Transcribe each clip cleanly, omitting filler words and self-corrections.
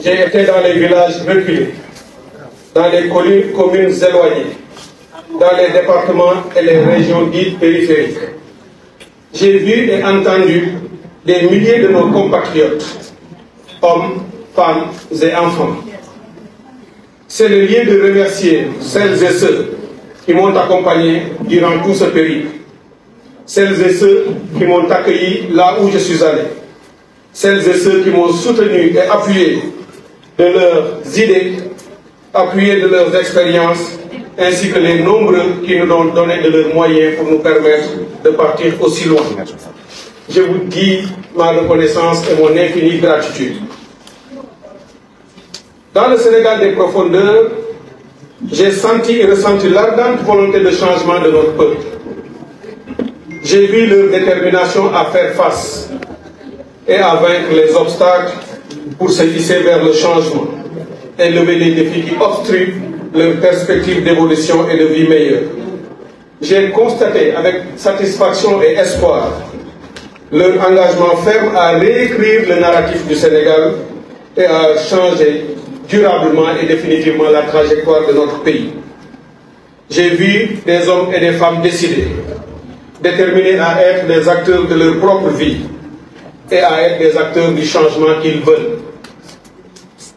J'ai été dans les villages reculés, dans les communes éloignées, dans les départements et les régions dites périphériques. J'ai vu et entendu des milliers de nos compatriotes, hommes, femmes et enfants. C'est le lieu de remercier celles et ceux qui m'ont accompagné durant tout ce périple. Celles et ceux qui m'ont accueilli là où je suis allé. Celles et ceux qui m'ont soutenu et appuyé de leurs idées, appuyé de leurs expériences, ainsi que les nombreux qui nous ont donné de leurs moyens pour nous permettre de partir aussi loin. Je vous dis ma reconnaissance et mon infinie gratitude. Dans le Sénégal des profondeurs, j'ai senti et ressenti l'ardente volonté de changement de notre peuple. J'ai vu leur détermination à faire face et à vaincre les obstacles pour se hisser vers le changement et lever les défis qui obstruent leur perspective d'évolution et de vie meilleure. J'ai constaté avec satisfaction et espoir leur engagement ferme à réécrire le narratif du Sénégal et à changer durablement et définitivement la trajectoire de notre pays. J'ai vu des hommes et des femmes décidés, déterminés à être des acteurs de leur propre vie et à être des acteurs du changement qu'ils veulent,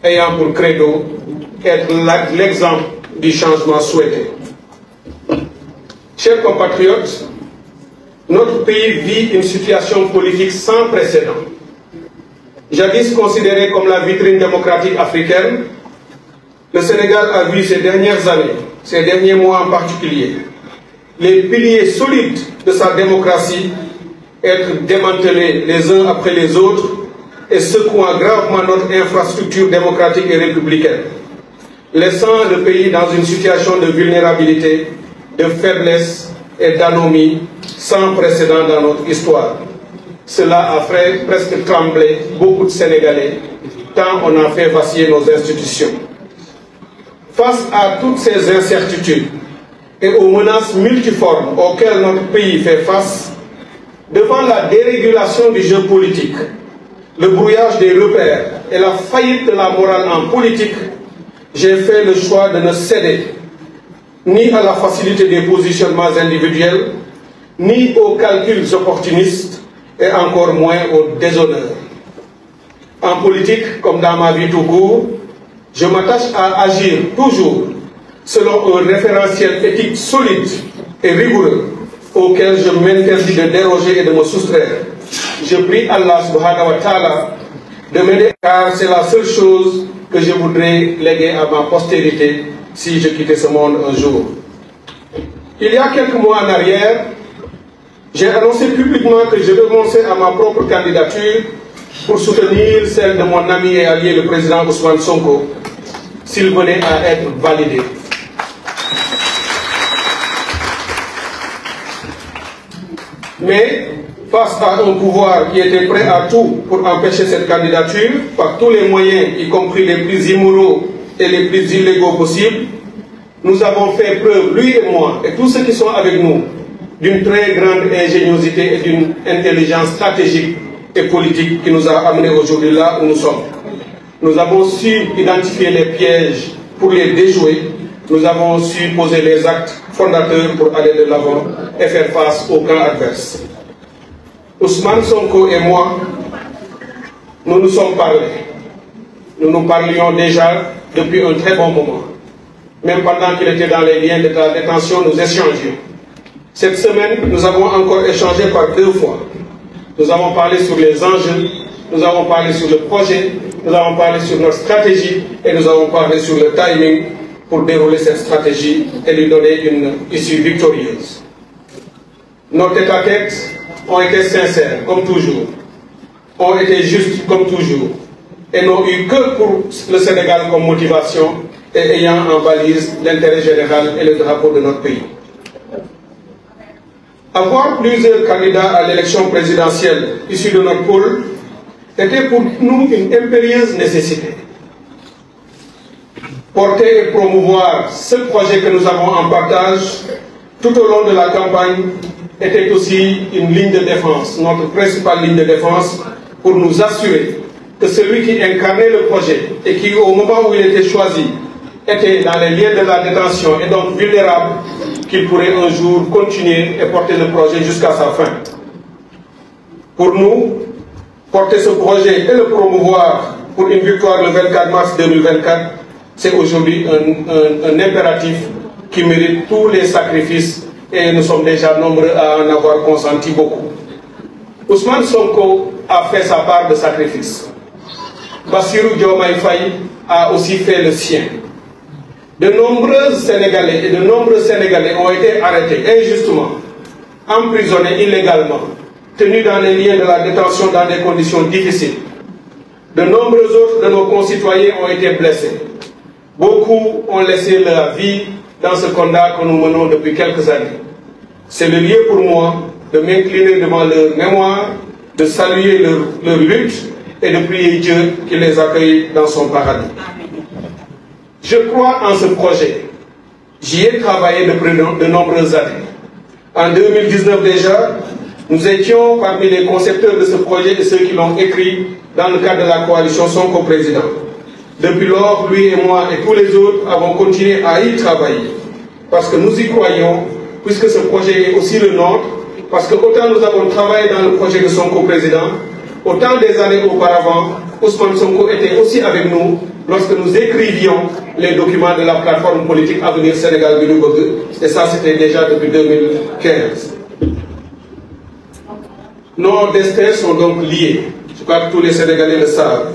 ayant pour credo être l'exemple du changement souhaité. Chers compatriotes, notre pays vit une situation politique sans précédent. Jadis considéré comme la vitrine démocratique africaine, le Sénégal a vu ces dernières années, ces derniers mois en particulier, les piliers solides de sa démocratie être démantelés les uns après les autres et secouant gravement notre infrastructure démocratique et républicaine, laissant le pays dans une situation de vulnérabilité, de faiblesse et d'anomie sans précédent dans notre histoire. Cela a fait presque trembler beaucoup de Sénégalais, tant on a fait vaciller nos institutions. Face à toutes ces incertitudes et aux menaces multiformes auxquelles notre pays fait face, devant la dérégulation du jeu politique, le brouillage des repères et la faillite de la morale en politique, j'ai fait le choix de ne céder ni à la facilité des positionnements individuels, ni aux calculs opportunistes, et encore moins au déshonneur. En politique, comme dans ma vie tout court, je m'attache à agir toujours selon un référentiel éthique solide et rigoureux auquel je m'interdis de déroger et de me soustraire. Je prie Allah subhanahu wa ta'ala de m'aider car c'est la seule chose que je voudrais léguer à ma postérité si je quittais ce monde un jour. Il y a quelques mois en arrière, j'ai annoncé publiquement que je renonçais à ma propre candidature pour soutenir celle de mon ami et allié le président Ousmane Sonko, s'il venait à être validé. Mais face à un pouvoir qui était prêt à tout pour empêcher cette candidature, par tous les moyens, y compris les plus immoraux et les plus illégaux possibles, nous avons fait preuve, lui et moi, et tous ceux qui sont avec nous, d'une très grande ingéniosité et d'une intelligence stratégique et politique qui nous a amenés aujourd'hui là où nous sommes. Nous avons su identifier les pièges pour les déjouer. Nous avons su poser les actes fondateurs pour aller de l'avant et faire face au camp adverse. Ousmane Sonko et moi, nous nous sommes parlé. Nous nous parlions déjà depuis un très bon moment. Même pendant qu'il était dans les liens de la détention, nous échangions. Cette semaine, nous avons encore échangé par 2 fois. Nous avons parlé sur les enjeux, nous avons parlé sur le projet, nous avons parlé sur notre stratégie et nous avons parlé sur le timing pour dérouler cette stratégie et lui donner une issue victorieuse. Nos tête-à-tête ont été sincères, comme toujours, ont été justes, comme toujours, et n'ont eu que pour le Sénégal comme motivation et ayant en valise l'intérêt général et le drapeau de notre pays. Avoir plusieurs candidats à l'élection présidentielle issus de notre pôle était pour nous une impérieuse nécessité. Porter et promouvoir ce projet que nous avons en partage tout au long de la campagne était aussi une ligne de défense, notre principale ligne de défense, pour nous assurer que celui qui incarnait le projet et qui, au moment où il était choisi, était dans les liens de la détention et donc vulnérable, qu'il pourrait un jour continuer et porter le projet jusqu'à sa fin. Pour nous, porter ce projet et le promouvoir pour une victoire le 24 mars 2024, c'est aujourd'hui un impératif qui mérite tous les sacrifices et nous sommes déjà nombreux à en avoir consenti beaucoup. Ousmane Sonko a fait sa part de sacrifice. Bassirou Diomaye Faye a aussi fait le sien. De nombreux Sénégalais et de nombreux Sénégalais ont été arrêtés injustement, emprisonnés illégalement, tenus dans les liens de la détention dans des conditions difficiles. De nombreux autres de nos concitoyens ont été blessés. Beaucoup ont laissé leur vie dans ce combat que nous menons depuis quelques années. C'est le lieu pour moi de m'incliner devant leur mémoire, de saluer leur lutte et de prier Dieu qu'il les accueille dans son paradis. Je crois en ce projet. J'y ai travaillé depuis de nombreuses années. En 2019 déjà, nous étions parmi les concepteurs de ce projet et ceux qui l'ont écrit dans le cadre de la coalition Sonko Président. Depuis lors, lui et moi et tous les autres avons continué à y travailler. Parce que nous y croyons, puisque ce projet est aussi le nôtre, parce que autant nous avons travaillé dans le projet de Sonko Président, autant des années auparavant, Ousmane Sonko était aussi avec nous lorsque nous écrivions les documents de la plateforme politique Avenir Sénégal Bilou-Bogue, et ça c'était déjà depuis 2015. Nos destins sont donc liés, je crois que tous les Sénégalais le savent,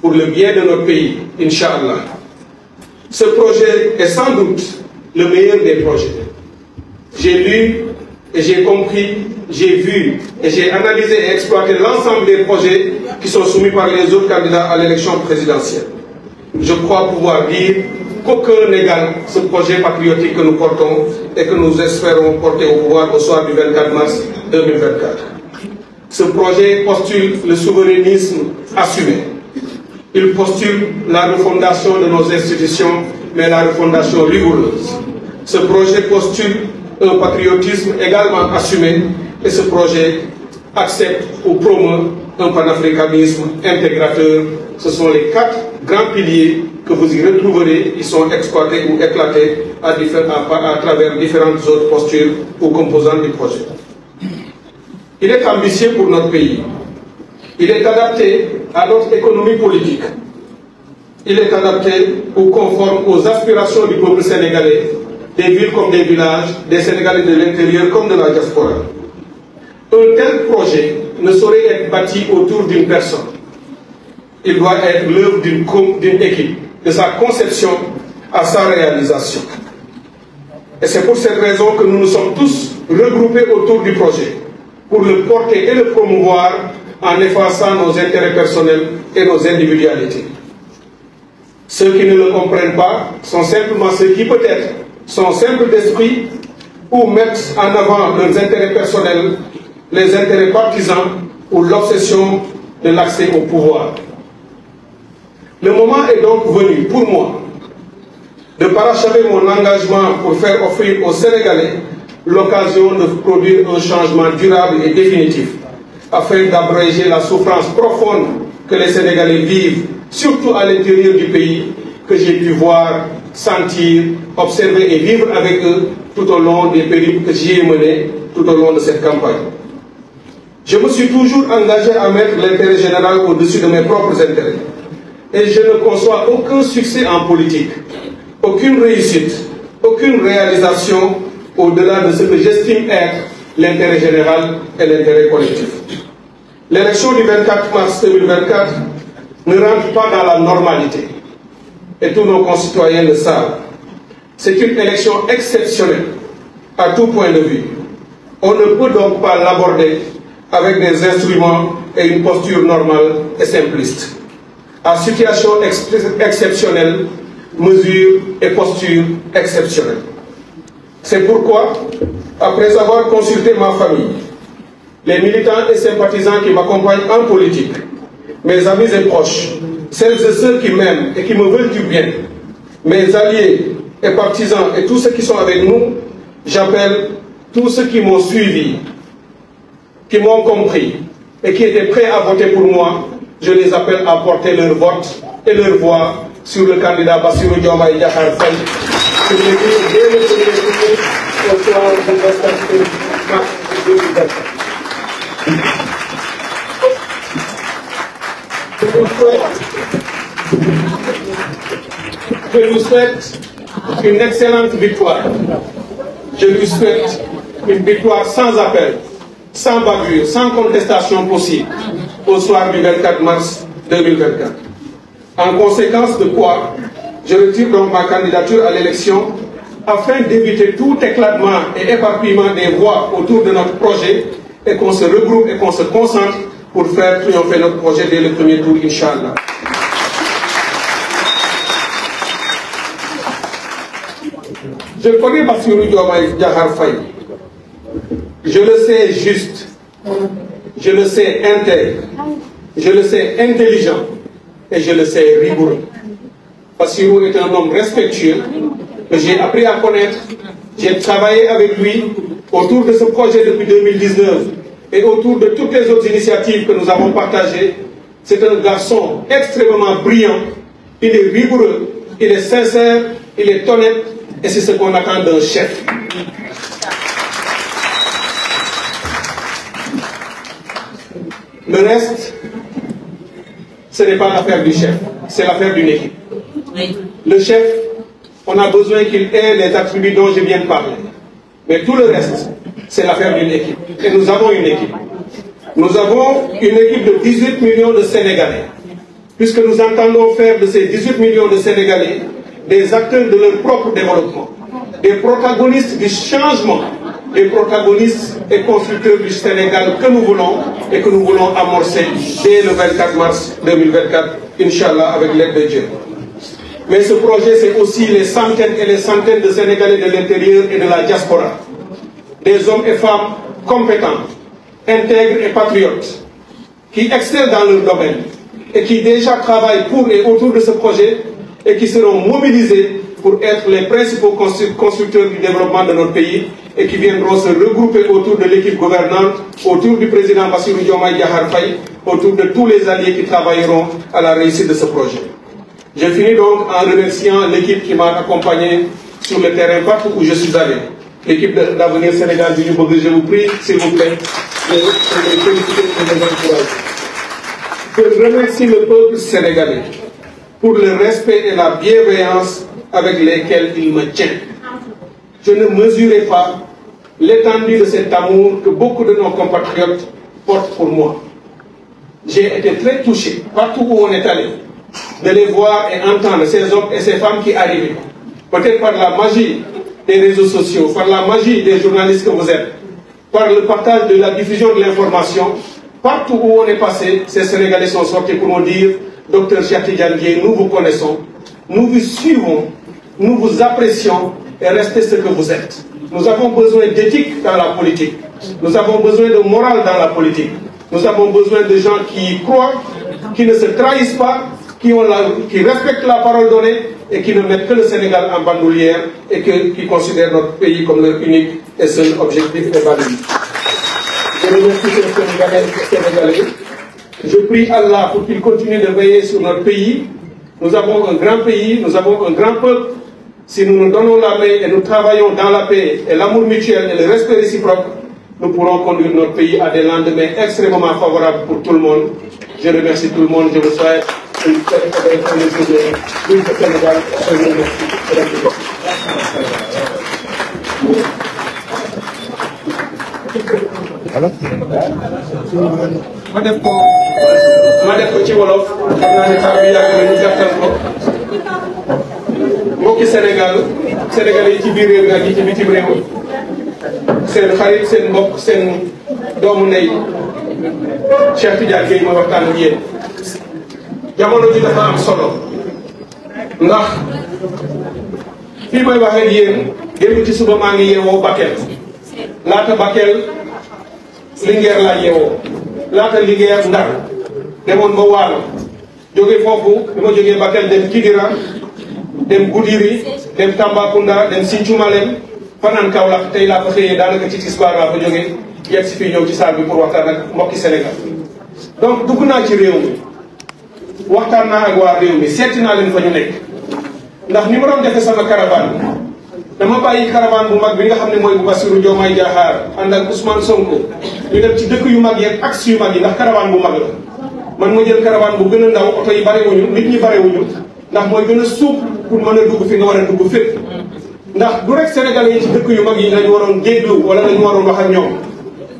pour le bien de notre pays, Inch'Allah. Ce projet est sans doute le meilleur des projets. J'ai lu et j'ai compris, j'ai vu et j'ai analysé et exploité l'ensemble des projets qui sont soumis par les autres candidats à l'élection présidentielle. Je crois pouvoir dire qu'aucun n'égale ce projet patriotique que nous portons et que nous espérons porter au pouvoir au soir du 24 mars 2024. Ce projet postule le souverainisme assumé. Il postule la refondation de nos institutions, mais la refondation rigoureuse. Ce projet postule un patriotisme également assumé et ce projet accepte ou promeut un panafricanisme intégrateur. Ce sont les 4 grands piliers que vous y retrouverez. Ils sont exploités ou éclatés à travers différentes autres postures ou composantes du projet. Il est ambitieux pour notre pays. Il est adapté à notre économie politique. Il est adapté ou conforme aux aspirations du peuple sénégalais, des villes comme des villages, des Sénégalais de l'intérieur comme de la diaspora. Un tel projet ne saurait être bâti autour d'une personne. Il doit être l'œuvre d'une équipe, de sa conception à sa réalisation. Et c'est pour cette raison que nous nous sommes tous regroupés autour du projet, pour le porter et le promouvoir en effaçant nos intérêts personnels et nos individualités. Ceux qui ne le comprennent pas sont simplement ceux qui peut-être sont simples d'esprit ou mettent en avant leurs intérêts personnels, les intérêts partisans ou l'obsession de l'accès au pouvoir. Le moment est donc venu pour moi de parachever mon engagement pour faire offrir aux Sénégalais l'occasion de produire un changement durable et définitif afin d'abréger la souffrance profonde que les Sénégalais vivent, surtout à l'intérieur du pays, que j'ai pu voir, sentir, observer et vivre avec eux tout au long des périodes que j'y ai menés tout au long de cette campagne. Je me suis toujours engagé à mettre l'intérêt général au-dessus de mes propres intérêts. Et je ne conçois aucun succès en politique, aucune réussite, aucune réalisation au-delà de ce que j'estime être l'intérêt général et l'intérêt collectif. L'élection du 24 mars 2024 ne rentre pas dans la normalité. Et tous nos concitoyens le savent. C'est une élection exceptionnelle à tout point de vue. On ne peut donc pas l'aborder avec des instruments et une posture normale et simpliste. À situation exceptionnelle, mesures et postures exceptionnelles. C'est pourquoi, après avoir consulté ma famille, les militants et sympathisants qui m'accompagnent en politique, mes amis et proches, celles et ceux qui m'aiment et qui me veulent du bien, mes alliés et partisans et tous ceux qui sont avec nous, j'appelle tous ceux qui m'ont suivi, qui m'ont compris et qui étaient prêts à voter pour moi je les appelle à porter leur vote et leur voix sur le candidat Bassirou Diomaye Diakhar Faye pour les dès le premier tour au soir du 24 mars 2024. Je lui souhaite une excellente victoire. Je lui souhaite une victoire sans appel, sans bavure, sans contestation possible au soir du 24 mars 2024. En conséquence de quoi, je retire donc ma candidature à l'élection afin d'éviter tout éclatement et éparpillement des voix autour de notre projet et qu'on se regroupe et qu'on se concentre pour faire triompher notre projet dès le premier tour, Inch'Allah. Je connais Bassirou Diomaye Diakhar Faye. Je le sais juste, je le sais intègre, je le sais intelligent et je le sais rigoureux. Bassirou est un homme respectueux que j'ai appris à connaître. J'ai travaillé avec lui autour de ce projet depuis 2019 et autour de toutes les autres initiatives que nous avons partagées. C'est un garçon extrêmement brillant, il est rigoureux, il est sincère, il est honnête et c'est ce qu'on attend d'un chef. Le reste, ce n'est pas l'affaire du chef, c'est l'affaire d'une équipe. Le chef, on a besoin qu'il ait les attributs dont je viens de parler. Mais tout le reste, c'est l'affaire d'une équipe. Et nous avons une équipe. Nous avons une équipe de 18 millions de Sénégalais. Puisque nous entendons faire de ces 18 millions de Sénégalais des acteurs de leur propre développement, des protagonistes du changement, des protagonistes et constructeurs du Sénégal que nous voulons et que nous voulons amorcer dès le 24 mars 2024, Inch'Allah, avec l'aide de Dieu. Mais ce projet, c'est aussi les centaines et les centaines de Sénégalais de l'intérieur et de la diaspora. Des hommes et femmes compétents, intègres et patriotes, qui excellent dans leur domaine et qui déjà travaillent pour et autour de ce projet et qui seront mobilisés pour être les principaux constructeurs du développement de notre pays et qui viendront se regrouper autour de l'équipe gouvernante, autour du président Bassirou Diomaye Diakhar Faye, autour de tous les alliés qui travailleront à la réussite de ce projet. Je finis donc en remerciant l'équipe qui m'a accompagné sur le terrain partout où je suis allé. L'équipe d'Avenir Sénégal du Nouveau, je vous prie, s'il vous plaît, de les féliciter et de les encourager. Je remercie le peuple sénégalais pour le respect et la bienveillance avec lesquels il me tient. Je ne mesurais pas l'étendue de cet amour que beaucoup de nos compatriotes portent pour moi. J'ai été très touché, partout où on est allé, de les voir et entendre ces hommes et ces femmes qui arrivaient. Peut-être par la magie des réseaux sociaux, par la magie des journalistes que vous êtes, par le partage de la diffusion de l'information. Partout où on est passé, ces Sénégalais sont sortis pour nous dire « Docteur Cheikh Tidiane Dièye, nous vous connaissons, nous vous suivons, nous vous apprécions et restez ce que vous êtes. Nous avons besoin d'éthique dans la politique. Nous avons besoin de morale dans la politique. Nous avons besoin de gens qui y croient, qui ne se trahissent pas, qui respectent la parole donnée et qui ne mettent que le Sénégal en bandoulière et qui considèrent notre pays comme leur unique et seul objectif et valeur. Je remercie ces Sénégalais. Je prie Allah pour qu'il continue de veiller sur notre pays. Nous avons un grand pays, nous avons un grand peuple. Si nous nous donnons la main et nous travaillons dans la paix et l'amour mutuel et le respect réciproque, nous pourrons conduire notre pays à des lendemains extrêmement favorables pour tout le monde. Je remercie tout le monde. Je vous souhaite une très belle journée de Sénégal. Je vous remercie. Alors ma def ko ci wolof xam naa ne temps bi yàgg na ñu gàttal ko mbokki Sénégal yi ci biir réew mi ak yi ci bitim réew seen xarit seen mbokk seen doomu ndey Cheikh Tidiane Dièye mooy waxtaan ak yéen. jamono ji dafa am solo ndax fii may waxee ak yéen démb ci suba maa ngi yeewoo Bakel laata Bakel Linguère laa yeewoo laata Linguère Ndar demoon ba Waalo jóge foofu bi ma jógee Bakel dem Kidira dem Goudiri dem Tambacounda dem Sinthiou Malem fanaan Kaolack tey laa fa xëyee daanaka ci tisbaar laa fa jógee yegg si fii ñëw ci salle bi pour waxtaan ak mbokki Sénégal. donc dugg naa ci réew mi waxtaan naa ak waa réew mi seeti naa leen fa ñu nekk ndax ni ma doon defee sama caravane dama bàyyi caravane bu mag bi nga xam ne mooy bu Bassirou Diomaye Diakhar ànd ak Ousmane Sonko ñu dem ci dëkk yu mag yi ak axe yu mag yi ndax caravane bu mag la man ma jël caravane bu gën a ndaw oto yi barewuñu nit ñi barewuñu ndax mooy gën a suuf pour mën a dugg fi nga war a dugg fépp ndax du rek sénégalais yi ci dëkk yu mag yi lañu waroon déglu wala lañu waroon wax ak ñoom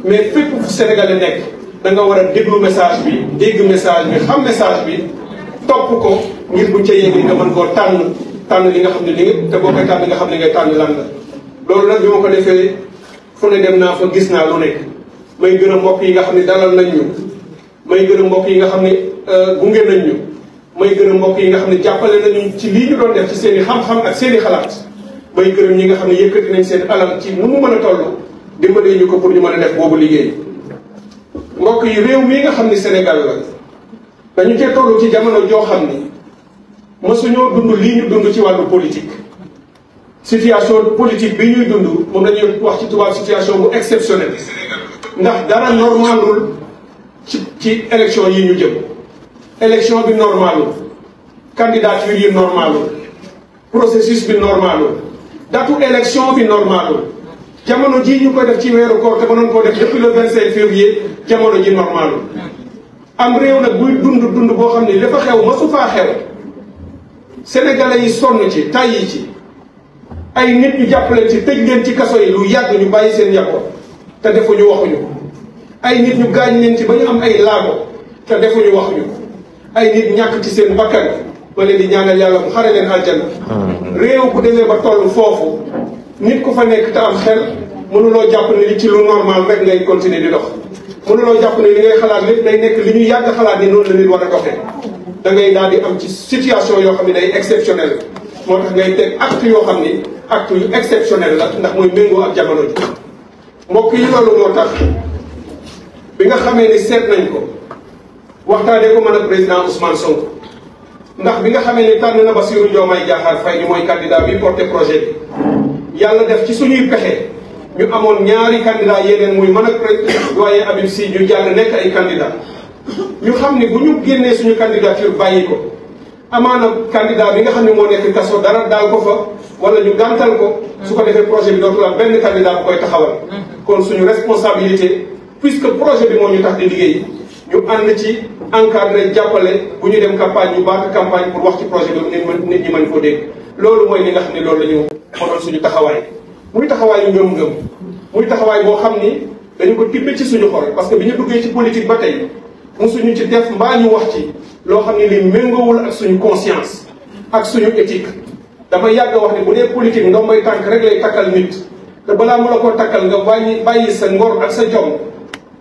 mais fépp fu sénégalais nekk da nga war a déglu message bi dégg message bi xam message bi topp ko ngir bu ca yéegi nga mën koo tànn li nga xam ne li nga te boo koy tànn nga xam ne ngay tànn lan la loolu nag bi ma ko defee fu ne dem naa fa gis naa lu nekk may gën a mbokk yi nga xam ne dalal nañ ñu may gën a mbokk yi nga xam ne gunge nañ ñu may gën a mbokk yi nga xam ne jàppale nañu ci lii ñu doon def ci seen i xam-xam ak seen i xalaat may gërëm ñi nga xam ne yëkkati nañ seen alal ci nu mu mën a toll dimbalee ñu ko pour ñu mën a def boobu liggéey mbokk yi réew mii nga xam ni Sénégal la dañu cee toll ci jamono joo xam ni mësuñoo dund lii ñu dund ci wàllu politique situation politique bi ñuy dund moom la ñuy wax ci tubaab situation bu exceptionnelle ndax dara normalul ci élection yi ñu jëm élection bi normalul candidature yi normalul processus bi normalul datu élection bi normalul jamono ji ñu koy def ci weeru koor te mënoon koo def depuis le 25 février jamono ji normalul am réew nag buy dund boo xam ne dafa xew masu faa xew sénégalais yi sonn ci tàyyi ci ay nit ñu jàppaleen ci tëj leen ci kaso yi lu yàgg ñu bàyyi seen njaboot te defuñu waxuñu ay nit ñu gaañ leen ci ba ñu am ay laago te defuñu waxuñu ay nit ñàkk ci seen bakkan ma leen di ñaanal yàlla mu xare leen aljanna réew bu demee ba toll foofu nit ku fa nekk te am xel mënuloo jàpp ne li ci lu normal rek ngay continuer di dox mënuloo jàpp ne li ngay xalaat lépp day nekk li ñu yàgg xalaat ni noonu la nit war a doxee da ngay daal di am ci situation yoo xam ne day exceptionnel moo tax ngay teg acte yoo xam ni acte yu exceptionnel la ndax mooy méngoo ak jamono ji mbokk yi loolu moo tax bi nga xamee ni seet nañ ko waxtaanee ko mën a président Ousmane Sonko ndax bi nga xamee ni tànn na Bassirou Diomaye Diakhar Faye ni mooy candidat bi porté projet bi yàlla def ci suñuy pexe ñu amoon ñaari candidat yeneen muy mën a doyen Habib Sy ñu jàll nekk ay candidat ñu xam ni bu ñu génnee suñu candidature bàyyi ko amaana candidat bi nga xam ne moo nekk kaso dara daal ko fa wala ñu gàntal ko su ko defee projet bi dootul am benn candidat bu koy taxawal kon suñu responsabilité puisque projet bi moo ñu tax di liggéey ñu ànd ci encadré jàppale bu ñu dem campagne ñu baatu campagne pour wax ci projet bi nit ñi mën koo dégg loolu mooy li nga xam ne loolu la ñu xooloon suñu taxawaay muy taxawaayu ngëm-ngëm muy taxawaay boo xam ni dañu ko tibbee ci suñu xol parce que bi ñu duggee ci politique ba tey musuñu ci def mbaa ñu wax ci loo xam ne li méngoowul ak suñu conscience ak suñu éthique dama yàgg wax ne bu dee politique ndombay tànk rek lay takkal nit te balaa mu la ko takkal nga bàyyi sa ngor ak sa jom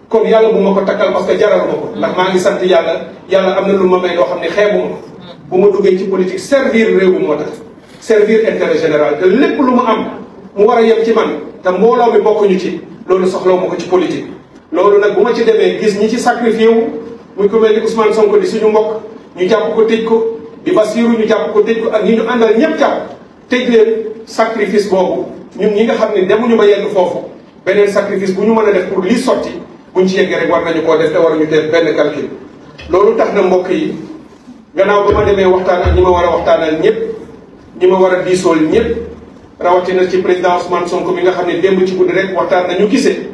kon yàlla bu ma ko takkal parce que jaral ma ko ndax maa ngi sant yàlla am na lu ma may loo xam ne xeebu ma bu ma duggee ci politique servir réew mi moo tax servir intérêt général te lépp lu ma am mu war a yem ci man te mbooloo mi bokkuñu ci loolu soxlaw ma ko ci politique loolu nag bu ma ci demee gis ñi ci sacrifié wu muy ko mel ni Ousmane Sonko di suñu mbokk ñu jàpp ko tëj ko di Bassirou ñu jàpp ko tëj ko ak ñi ñu àndal ñëpp jàpp tëj leen sacrifice boobu ñun ñi nga xam ne demuñu ba yegg foofu beneen sacrifice bu ñu mën a def pour lii sotti buñ ci yeggee rek war nañu koo def te waruñu def benn calcul loolu tax na mbokk yi gannaaw ba ma demee waxtaan ak ñi ma war a waxtaanal ñëpp ñi ma war a diisool ñëpp rawatina ci président Ousmane Sonko mi nga xam ne démb ci guddi rek waxtaan nañu gisee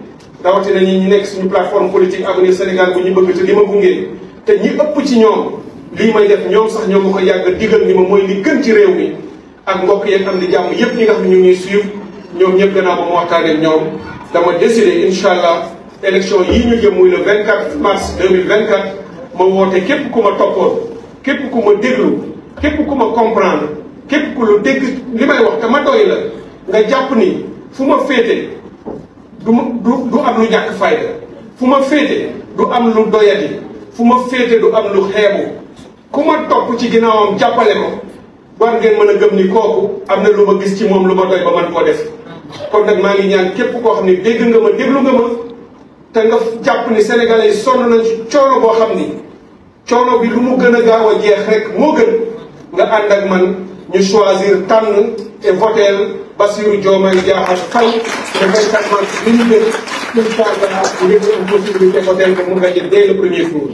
rawatina ñi ñu nekk suñu plateforme politique Avenir Sénégal bu ñu bëgg te li ma gunge te ñi ëpp ci ñoom lii may def ñoom sax ñoom ma ko yàgg digal ni ma mooy li gën ci réew mi ak mbokk yeeg am di jàmm yëpp ñi nga xam ne ñu ngi suivre ñoom ñëpp gannaaw ba ma waxtaanee ñoom dama décidé incha allah élection yii ñu jëm muy le 24 mars 2024 ma woote képp ku ma toppoon képp ku ma déglu képp ku ma comprendre képp ku lu dégg li may wax te ma doy la nga jàpp ni fu ma féete du am lu ñàkk fayda fu ma féete du am lu doyati fu ma féete du am lu xeebu ku ma topp ci ginnaawam jàppale ko war ngeen mën a gëm ni kooku am na lu ma gis ci moom lu ma doy ba man koo def kon nag maa ngi ñaan képp koo xam ne dégg nga ma déglu nga ma te nga jàpp ni sénégalais yi sonn nañ ci coono boo xam ni coono bi lu mu gën a gaaw a jeex rek moo gën nga ànd ak man ñu choisir tànn et voter Bassirou Diomaye Diakhar Faye le 24 mars bi ñu gën incha allah ñu ngi am possibilité voter ko mu gañe dès le premier tour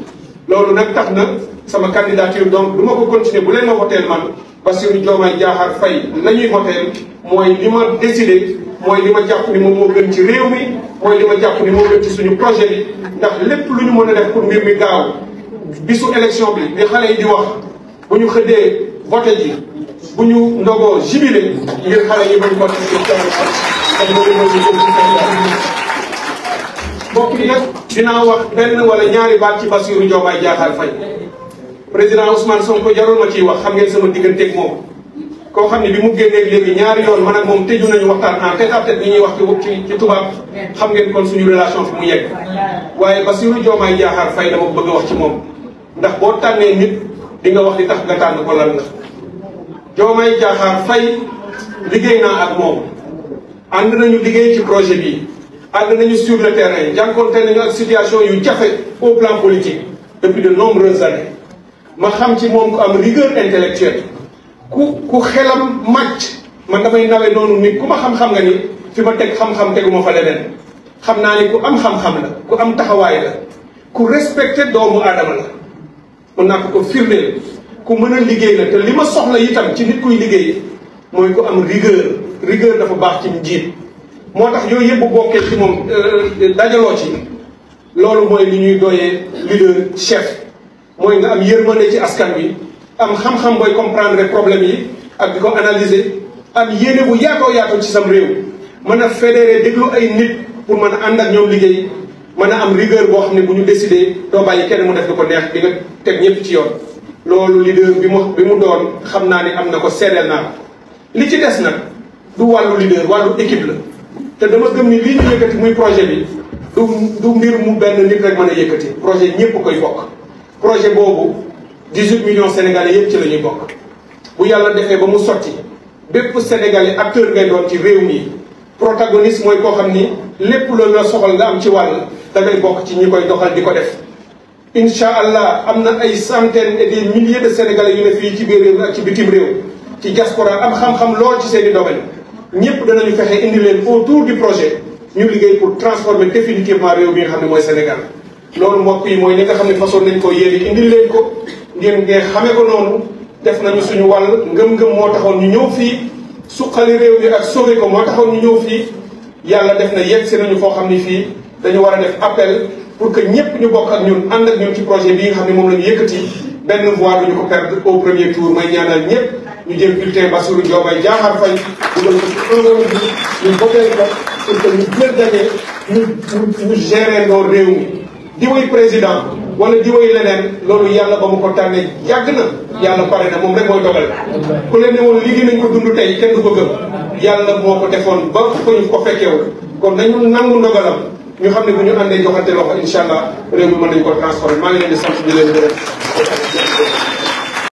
loolu nag tax na sama candidature donc du ma ko continuer bu leen ma voteel man Bassirou Diomaye Diakhar Faye la ñuy voteel mooy li ma décidé mooy li ma jàpp ni moom moo gën ci réew mi mooy li ma jàpp ni moo gën ci suñu projet bi ndax lépp lu ñu mën a def pour mbir mi gaaw bisu élection bi li xale yi di wax bu ñu xëddee voté ji bu ñu ndogoo jubilé ngir xale yi bañ voté mbokk yi nag dinaa wax benn wala ñaari baat ci Bassirou Diomaye Diakhar Faye président Ousmane Sonko jarul ma ciy wax xam ngeen sama digganteeg moom koo xam ne bi mu génnee léegi ñaari yoon man ak moom tëju nañu waxtaan en tête à tête bi ñuy wax ci tubaab xam ngeen kon suñu relation fi mu yegg waaye Bassirou Diomaye Diakhar Faye dama bëgg a wax ci moom ndax boo tànnee nit di nga wax li tax nga tànn ko lan la. Diomaye Diakhar Faye liggéey naa ak moom ànd nañu liggéey ci projet bi ànd nañu sur le terrain jànkoonte nañu ak situation yu jafe au plan politique depuis de nombreuses années ma xam ci moom ku am rigueur intellectuelle ku xelam màcc man damay nawe noonu nit ku ma xam-xam nga ni fi ma teg xam-xam teguma fa leneen xam naa ni ku am xam-xam la ku am taxawaay la ku respecté doomu aadama la mën naa ko firndeel ku mën a liggéey la te li ma soxla itam ci nit kuy liggéey mooy ku am rigueur dafa baax ci njiit moo tax yooyu yëpp bu bokkee ci moom dajaloo ci loolu mooy li ñuy doyee leader chef mooy nga am yërmande ci askan wi am xam-xam booy comprendre problème yi ak di ko analyser am yéene bu yaatoo yaatoo ci sam réew mën a fédérer déglu ay nit pour mën a ànd ak ñoom liggéey mën a am rigueur boo xam ne bu ñu décider doo bàyyi kenn mu def lu ko neex di nga teg ñëpp ci yoon loolu leader bi mu doon xam naa ni am na ko seedeel naa li ci des nag du wàllu leader wàllu équipe la te dama gëm ni lii ñu yëkkati muy projet bi du mbir mu benn nit rek mën a yëkkati projet ñëpp koy bokk projet boobu 18 millions sénégalais yëpp ci la ñuy bokk bu yàlla defee ba mu sotti bépp sénégalais acteur ngay doon ci réew mi protagoniste mooy koo xam ni lépp loolu la soxal nga am ci wàll da ngay bokk ci ñi koy doxal di ko def incha allah am na ay centaines et des milliers de sénégalais yu ne fii ci biir réew ak ci bitim réew ci diaspora am xam-xam lool ci seen i domaine ñëpp danañu fexe indi leen autour du projet ñu liggéey pour transformer définitivement réew bi nga xam ne mooy Sénégal loolu mbokk yi mooy li nga xam ne façon nañ ko yéene indil leen ko ngeen xamee ko noonu def nañu suñu wàll ngëm-ngëm moo taxoon ñu ñëw fii suqali réew mi ak sauvé ko moo taxoon ñu ñëw fii yàlla def na yegg si nañu foo xam ni fii dañu war a def appel pour que ñëpp ñu bokk ak ñun ànd ak ñun ci projet bii nga xam ne moom la ñu yëkkati benn voix duñu ko perdre au premier tour may ñaanal ñëpp ñu jël bulletin Bassirou Diomaye Diakhar Faye dugal ko ci enveloppe bi ñu voté ko pour que ñu jël daje ñu gérer ndoo réew mi di way président wala di way leneen loolu yàlla ba mu ko tànnee yàgg na yàlla pare na moom rek mooy dogal ku leen ne woon liggéey nañ ko dund tey kenn du ko gëm yàlla moo ko defoon ba ko ñu ko fekkeewul kon nañu nangu ndogalam ñu xam ne bu ñu àndee joxante loxo incha allah réew mi mën nañu ko transformer maa ngi leen di sant di leen gërëm